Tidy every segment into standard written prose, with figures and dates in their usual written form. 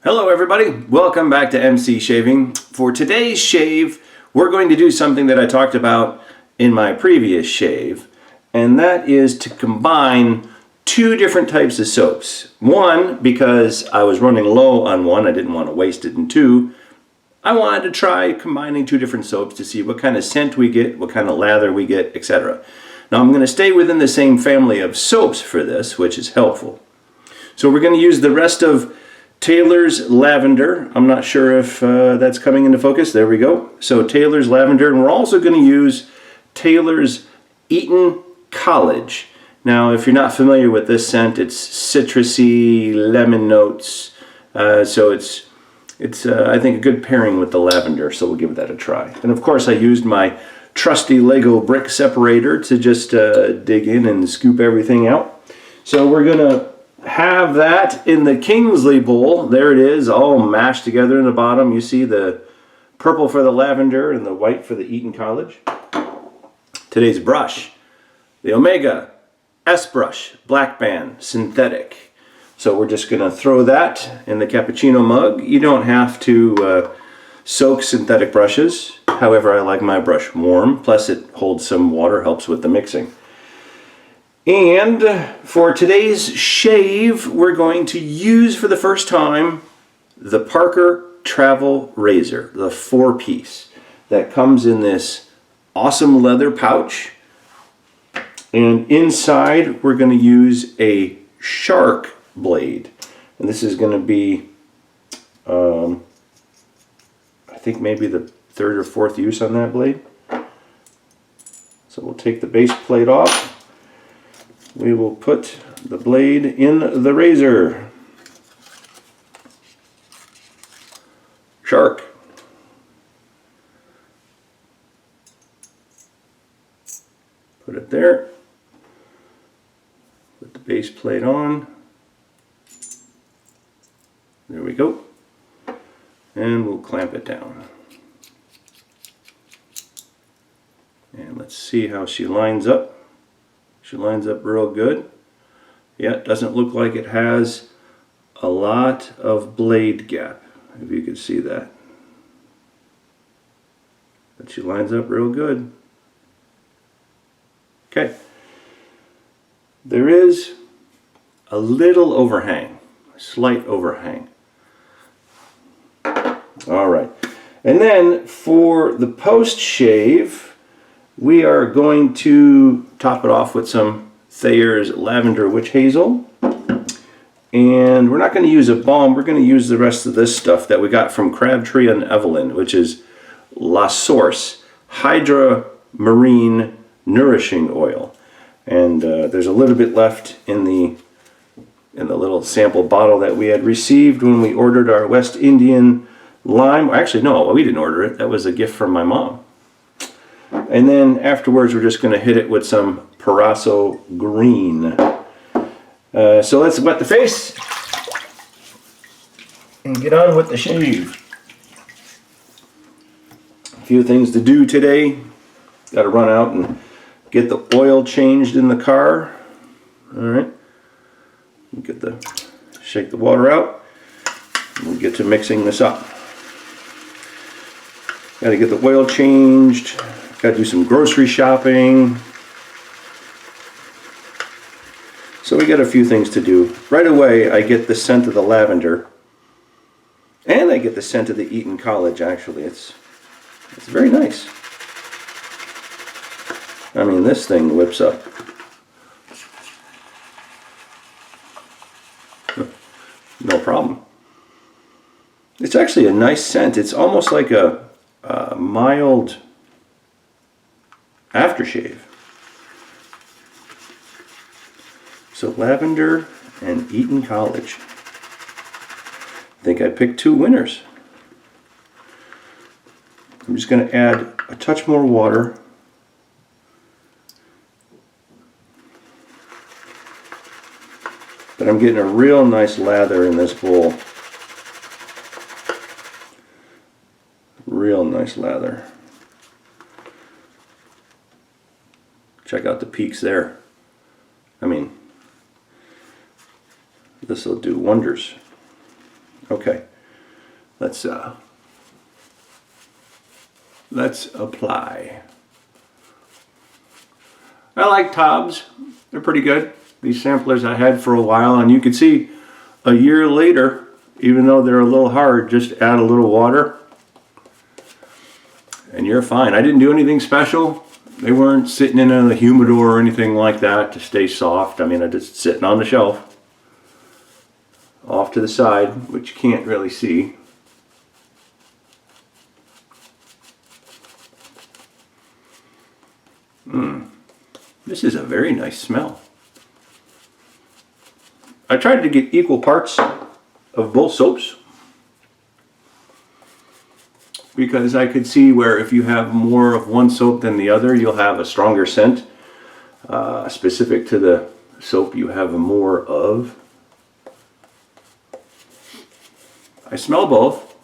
Hello everybody, welcome back to MC Shaving. For today's shave, we're going to do something that I talked about in my previous shave, and that is to combine two different types of soaps. One, because I was running low on one, I didn't want to waste it, and two, I wanted to try combining two different soaps to see what kind of scent we get, what kind of lather we get, etc. Now I'm going to stay within the same family of soaps for this, which is helpful. So we're going to use the rest of Taylor's Lavender. I'm not sure if that's coming into focus. There we go. So Taylor's Lavender, and we're also going to use Taylor's Eton College. Now, if you're not familiar with this scent, it's citrusy, lemon notes. So it's I think a good pairing with the lavender. So we'll give that a try. And of course, I used my trusty Lego brick separator to just dig in and scoop everything out. So we're gonna have that in the Kingsley bowl. There it is, all mashed together in the bottom. You see the purple for the lavender and the white for the Eton College. Today's brush, the Omega S Brush Black Band Synthetic. So we're just going to throw that in the cappuccino mug. You don't have to soak synthetic brushes. However, I like my brush warm. Plus it holds some water, helps with the mixing. And for today's shave, we're going to use for the first time the Parker Travel Razor, the 4-piece that comes in this awesome leather pouch. And inside we're going to use a shark blade. And this is going to be, I think maybe the third or fourth use on that blade. So we'll take the base plate off. We will put the blade in the razor. Shark. Put it there. Put the base plate on. There we go. And we'll clamp it down. And let's see how she lines up. She lines up real good. Yeah, it doesn't look like it has a lot of blade gap, if you could see that. But she lines up real good. Okay. There is a little overhang, a slight overhang. All right. And then for the post shave, we are going to top it off with some Thayer's Lavender Witch Hazel. And we're not going to use a balm, we're going to use the rest of this stuff that we got from Crabtree and Evelyn, which is La Source Hydra Marine Nourishing Oil. And there's a little bit left in the little sample bottle that we had received when we ordered our West Indian lime. Actually, no, we didn't order it. That was a gift from my mom. And then afterwards, we're just going to hit it with some Proraso green. So let's wet the face and get on with the shave. A few things to do today. Got to run out and get the oil changed in the car. All right. Shake the water out. We'll get to mixing this up. Got to get the oil changed. Got to do some grocery shopping. So we got a few things to do. Right away, I get the scent of the lavender, and I get the scent of the Eton College. Actually, it's very nice. I mean, this thing whips up. No problem. It's actually a nice scent. It's almost like a mild aftershave. So lavender and Eton College. I think I picked two winners. I'm just going to add a touch more water. But I'm getting a real nice lather in this bowl. Real nice lather. Check out the peaks there. I mean, this will do wonders. Okay. let's apply. I like TOBS. They're pretty good. These samplers I had for a while, and you can see a year later, even though they're a little hard, just add a little water and you're fine. I didn't do anything special. They weren't sitting in a humidor or anything like that to stay soft. I mean, they're just sitting on the shelf off to the side, which you can't really see. This is a very nice smell. I tried to get equal parts of both soaps because I could see where if you have more of one soap than the other, you'll have a stronger scent. Specific to the soap you have more of. I smell both.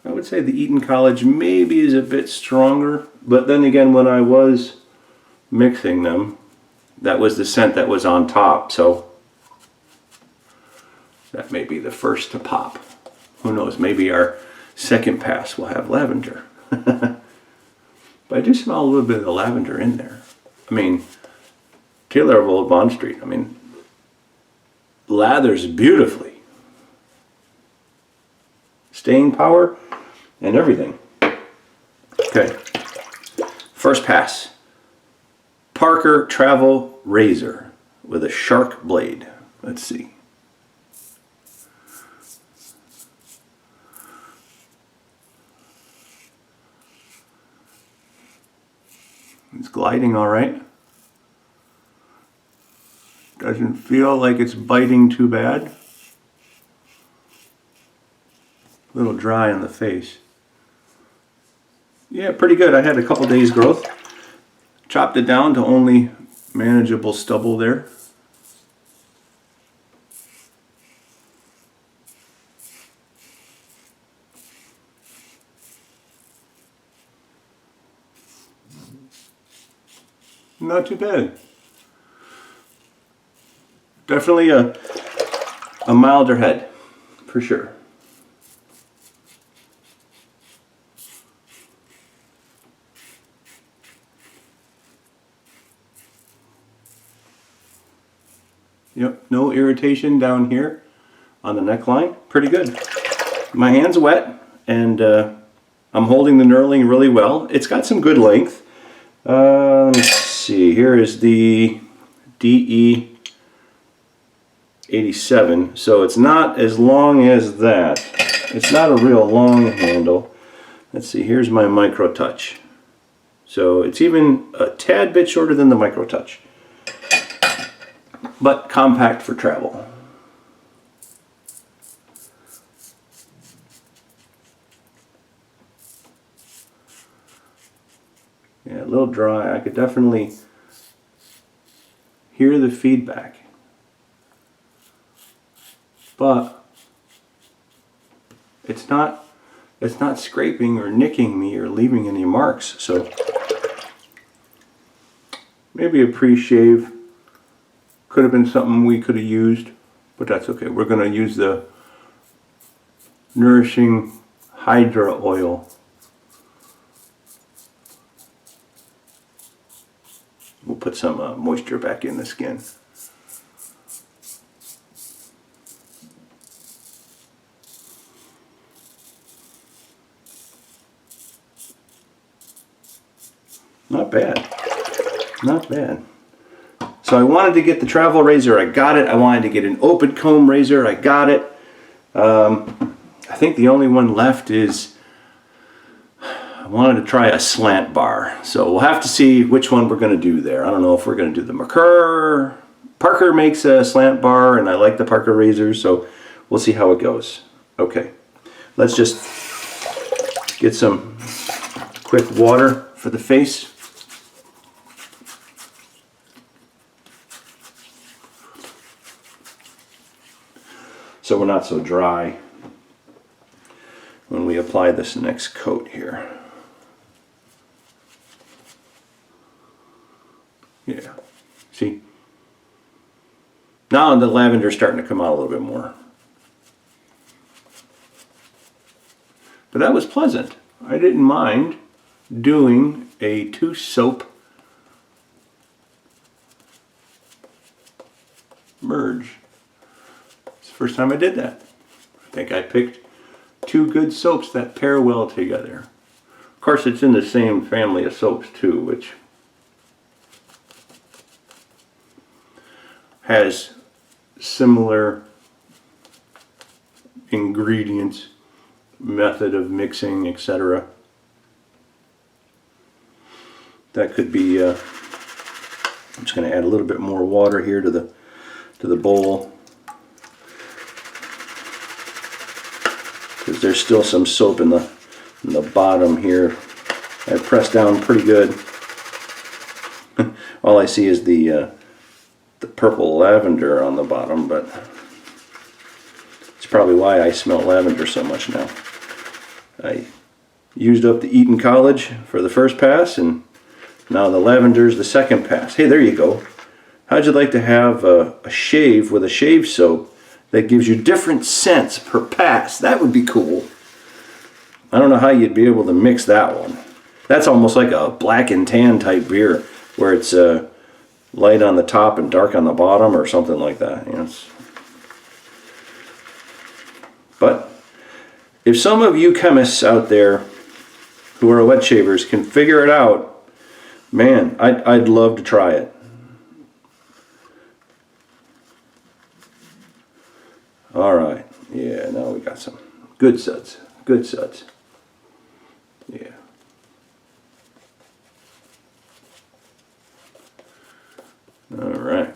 I would say the Eton College maybe is a bit stronger, but then again, when I was mixing them, that was the scent that was on top, so that may be the first to pop. Who knows, maybe our second pass will have lavender. But I do smell a little bit of the lavender in there. I mean, Taylor of Old Bond Street, I mean, lathers beautifully. Staying power and everything. Okay, first pass. Parker Travel Razor with a shark blade. Let's see. It's gliding all right. Doesn't feel like it's biting too bad. A little dry on the face. Yeah, pretty good. I had a couple days growth. Chopped it down to only manageable stubble there. Not too bad. Definitely a milder head, for sure. Yep, no irritation down here on the neckline. Pretty good. My hand's wet, and I'm holding the knurling really well. It's got some good length. Let me see. Here is the DE87, so it's not as long as that. It's not a real long handle. Let's see. Here's my Micro Touch. So it's even a tad bit shorter than the Micro Touch, but compact for travel. Yeah, a little dry. I could definitely hear the feedback, but it's not scraping or nicking me or leaving any marks. So maybe a pre-shave could have been something we could have used, but that's okay. We're going to use the Nourishing Hydra oil. We'll put some moisture back in the skin. Not bad. Not bad. So I wanted to get the travel razor, I got it. I wanted to get an open comb razor, I got it. I think the only one left is, I wanted to try a slant bar. So we'll have to see which one we're going to do there. I don't know if we're going to do the Merkur. Parker makes a slant bar, and I like the Parker razors, so we'll see how it goes. Okay, let's just get some quick water for the face. So we're not so dry when we apply this next coat here. Yeah, see? Now the lavender's starting to come out a little bit more. But that was pleasant. I didn't mind doing a 2-soap merge. It's the first time I did that. I think I picked 2 good soaps that pair well together. Of course, it's in the same family of soaps too, which has similar ingredients, method of mixing, etc. That could be, I'm just going to add a little bit more water here to the bowl, because there's still some soap in the bottom here. I pressed down pretty good. All I see is the purple lavender on the bottom, but it's probably why I smell lavender so much now. I used up the Eton College for the first pass, and now the lavender's the second pass. Hey, there you go. How'd you like to have a shave with a shave soap that gives you different scents per pass? That would be cool. I don't know how you'd be able to mix that one. That's almost like a black and tan type beer, where it's light on the top and dark on the bottom, or something like that. You know, but if some of you chemists out there who are wet shavers can figure it out, man, I'd love to try it. Alright, yeah, now we got some good suds. Good suds. Yeah. Alright.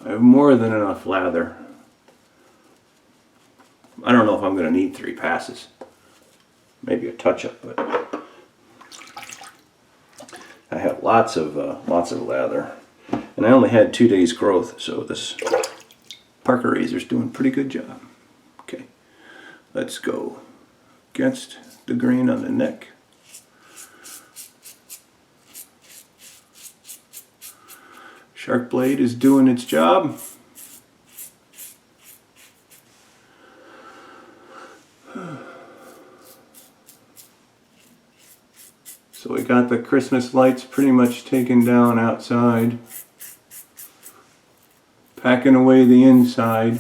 I have more than enough lather. I don't know if I'm going to need 3 passes. Maybe a touch-up, but I have lots of lather, and I only had 2 days growth, so this Parker Razor's doing a pretty good job. Okay, let's go against the grain on the neck. Shark blade is doing its job. So we got the Christmas lights pretty much taken down outside. Packing away the inside.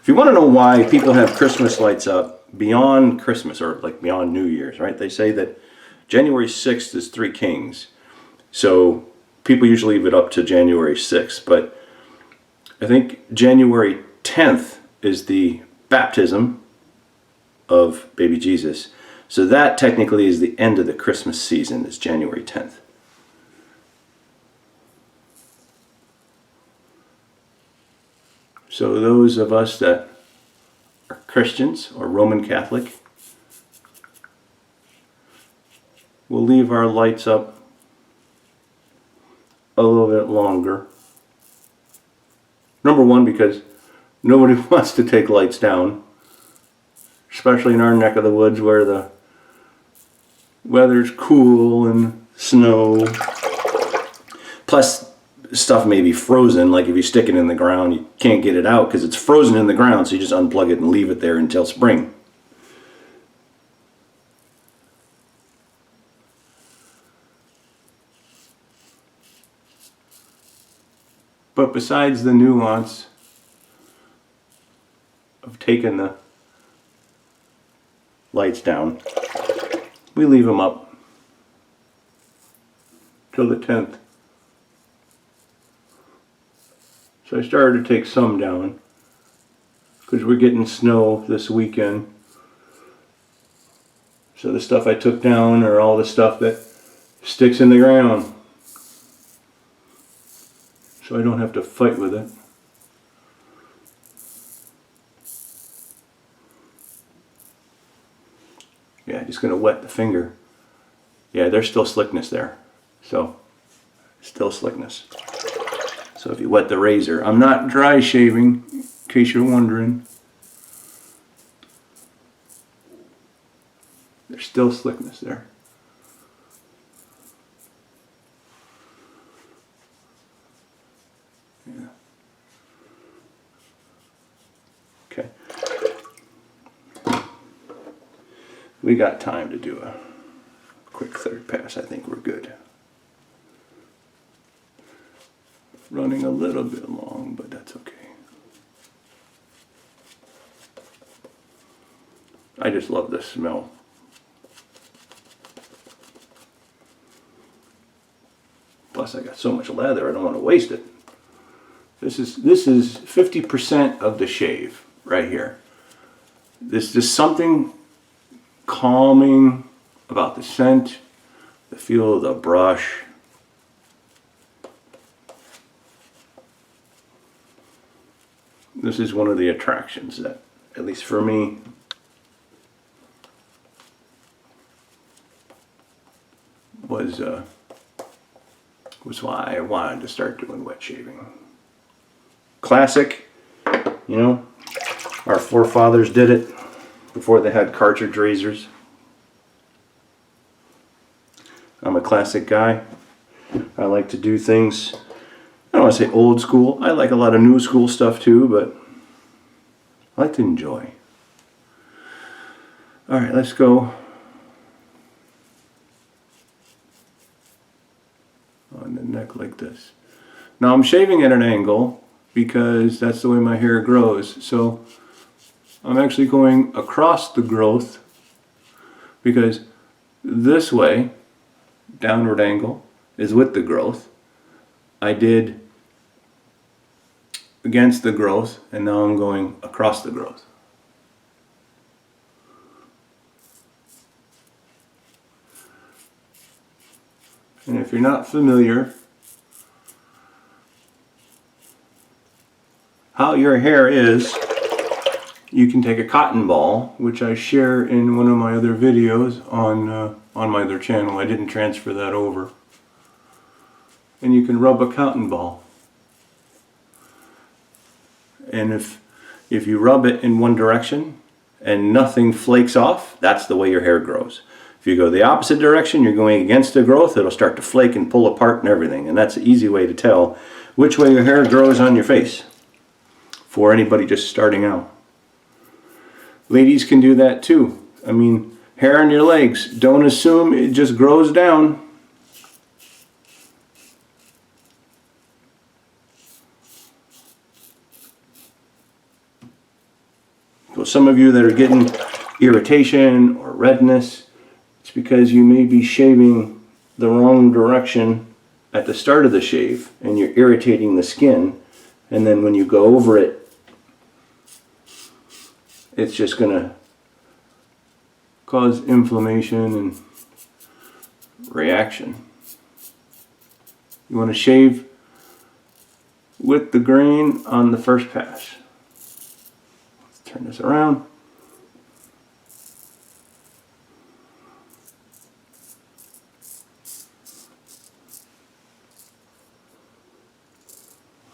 If you want to know why people have Christmas lights up beyond Christmas, or like beyond New Year's, right? They say that January 6th is 3 Kings. So people usually leave it up to January 6th, but I think January 10th is the baptism of baby Jesus. So that technically is the end of the Christmas season, is January 10th. So those of us that are Christians or Roman Catholic will leave our lights up a little bit longer. Number one, because nobody wants to take lights down, especially in our neck of the woods where the weather's cool and snow. Plus, stuff may be frozen, like if you stick it in the ground, you can't get it out because it's frozen in the ground, so you just unplug it and leave it there until spring. But besides the nuance of taking the lights down, we leave them up till the 10th. So I started to take some down because we're getting snow this weekend. So the stuff I took down are all the stuff that sticks in the ground, so I don't have to fight with it. Yeah, just going to wet the finger. Yeah, there's still slickness there. So, still slickness. So if you wet the razor, I'm not dry shaving, in case you're wondering. There's still slickness there. Yeah. Okay. We got time to do a quick third pass. I think we're good. Running a little bit long, but that's okay. I just love the smell. Plus I got so much leather, I don't want to waste it. This is 50% of the shave right here. There's just something calming about the scent, the feel of the brush. This is one of the attractions that, at least for me, was why I wanted to start doing wet shaving. Classic, you know, our forefathers did it before they had cartridge razors. I'm a classic guy. I like to do things, I don't want to say old school. I like a lot of new school stuff too, but I like to enjoy. All right, let's go on the neck like this. Now I'm shaving at an angle because that's the way my hair grows. So I'm actually going across the growth because this way, downward angle, is with the growth. I did against the growth, and now I'm going across the growth. And if you're not familiar how your hair is, you can take a cotton ball, which I share in one of my other videos on my other channel. I didn't transfer that over. And you can rub a cotton ball. And if you rub it in one direction and nothing flakes off, that's the way your hair grows. If you go the opposite direction, you're going against the growth, it'll start to flake and pull apart and everything. And that's an easy way to tell which way your hair grows on your face for anybody just starting out. Ladies can do that too. I mean, hair on your legs, don't assume it just grows down. So some of you that are getting irritation or redness, it's because you may be shaving the wrong direction at the start of the shave and you're irritating the skin, and then when you go over it, it's just going to cause inflammation and reaction. You want to shave with the grain on the first pass. Let's turn this around.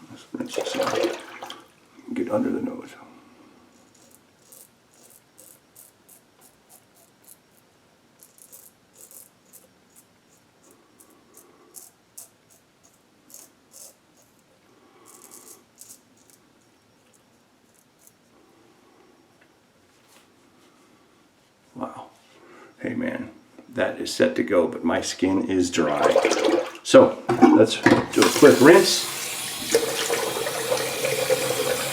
Let's rinse this out. Get under the nose. Wow. Hey man, that is set to go, but my skin is dry. So let's do a quick rinse.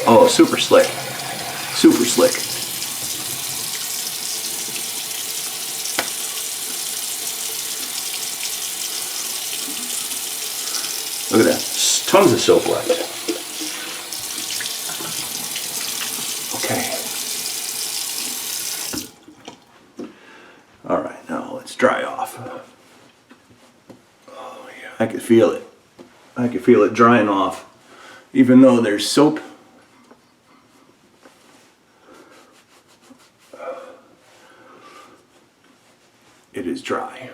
Oh, super slick. Super slick. Look at that. Tons of soap left. Okay. Alright, now let's dry off. Oh yeah, I could feel it. I could feel it drying off. Even though there's soap. It is dry.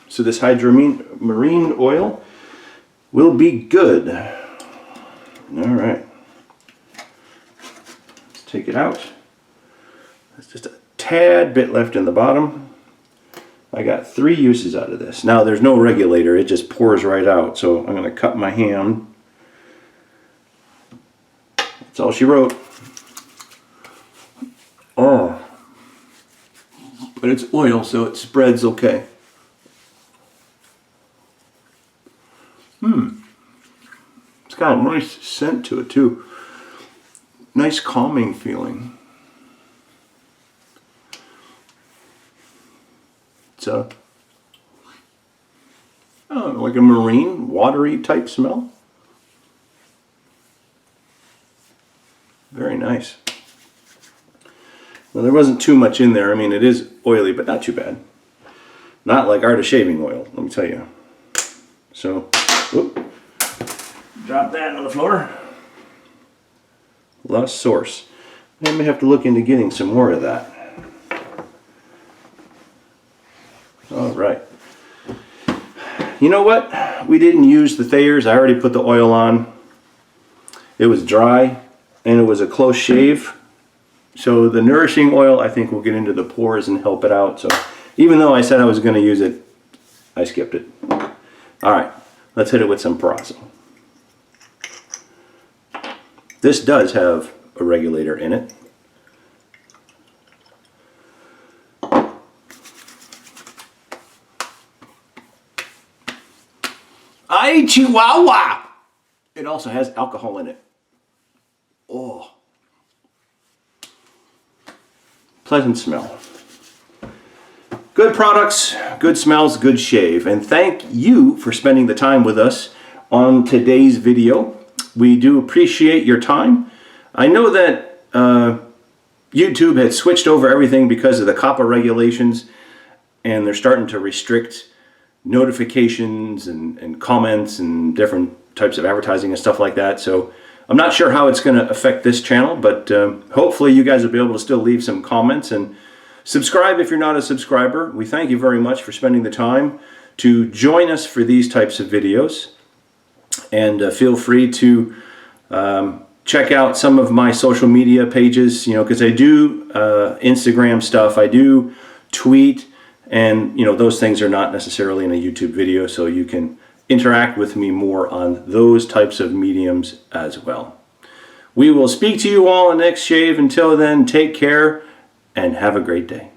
So this Hydra marine oil will be good take it out. There's just a tad bit left in the bottom. I got 3 uses out of this. Now there's no regulator, it just pours right out. So I'm going to cut my hand. That's all she wrote. Oh. But it's oil, so it spreads okay. It's got a nice scent to it too. Nice calming feeling. It's a, I don't know, like a marine, watery type smell. Very nice. Well, there wasn't too much in there. I mean, it is oily, but not too bad. Not like Aftershaving oil, let me tell you. So, whoop, drop that on the floor. Lost source. I may have to look into getting some more of that. All right. You know what? We didn't use the Thayers. I already put the oil on. It was dry, and it was a close shave. So the Nourishing oil, I think, will get into the pores and help it out. So even though I said I was going to use it, I skipped it. All right, let's hit it with some Proraso. This does have a regulator in it. Ay, Chihuahua! It also has alcohol in it. Oh. Pleasant smell. Good products, good smells, good shave. And thank you for spending the time with us on today's video. We do appreciate your time. I know that YouTube had switched over everything because of the COPPA regulations, and they're starting to restrict notifications and comments and different types of advertising and stuff like that. So I'm not sure how it's going to affect this channel, but hopefully you guys will be able to still leave some comments and subscribe if you're not a subscriber. We thank you very much for spending the time to join us for these types of videos. And feel free to check out some of my social media pages, you know, because I do Instagram stuff, I do tweet, and, you know, those things are not necessarily in a YouTube video, so you can interact with me more on those types of mediums as well. We will speak to you all in the next shave. Until then, take care and have a great day.